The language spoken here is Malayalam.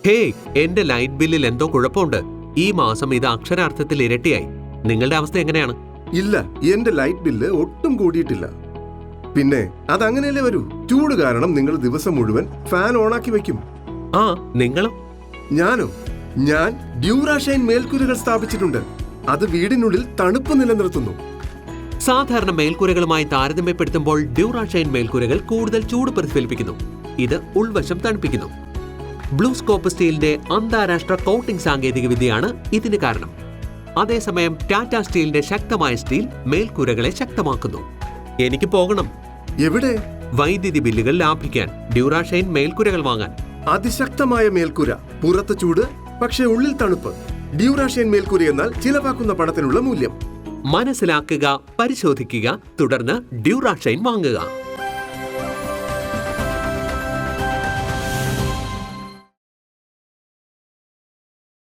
ഹേയ്, എന്റെ ലൈറ്റ് ബില്ലിൽ എന്തോ കുഴപ്പമുണ്ട്. ഈ മാസം ഇത് അക്ഷരാർത്ഥത്തിൽ ഇരട്ടിയായി. നിങ്ങളുടെ അവസ്ഥ എങ്ങനെയാണ്? ഇല്ല, എന്റെ ലൈറ്റ് ബില്ല് ഒട്ടും കൂടിയിട്ടില്ല. പിന്നെ അതങ്ങനെയല്ലേ വരൂ. ചൂട് കാരണം നിങ്ങൾ ദിവസം മുഴുവൻ ഫാൻ ഓണാക്കി വെക്കും. ആ, നിങ്ങളും? ഞാൻ ഡ്യൂറാഷൈൻ മേൽക്കൂരകൾ സ്ഥാപിച്ചിട്ടുണ്ട്. അത് വീടിനുള്ളിൽ തണുപ്പ് നിലനിർത്തുന്നു. സാധാരണ മേൽക്കൂരകളുമായി താരതമ്യപ്പെടുത്തുമ്പോൾ ഡ്യൂറാഷൈൻ മേൽക്കൂരകൾ കൂടുതൽ ചൂട് പ്രതിഫലിപ്പിക്കുന്നു. ഇത് ഉൾവശം തണുപ്പിക്കുന്നു. ബ്ലൂ സ്കോപ്പ് സ്റ്റീലിന്റെ അന്താരാഷ്ട്ര കോട്ടിംഗ് സാങ്കേതിക വിദ്യയാണ് ഇതിന് കാരണം. അതേസമയം ടാറ്റ സ്റ്റീലിന്റെ ശക്തമായ സ്റ്റീൽ മേൽക്കൂരകളെ ശക്തമാക്കുന്നു. എനിക്ക് പോകണം. എവിടെ? വൈദ്യുതി ബില്ലുകൾ ലാഭിക്കാൻ ഡ്യൂറാഷൈൻ മേൽക്കൂരകൾ വാങ്ങാൻ. അതിശക്തമായ മേൽക്കൂര, പുറത്ത് ചൂട് പക്ഷേ ഉള്ളിൽ തണുപ്പ്. ഡ്യൂറാഷൈൻ മേൽക്കൂര എന്നാൽ ചിലവാക്കുന്ന പണത്തിനുള്ള മൂല്യം. മനസ്സിലാക്കുക, പരിശോധിക്കുക, തുടർന്ന് ഡ്യൂറാഷൈൻ വാങ്ങുക.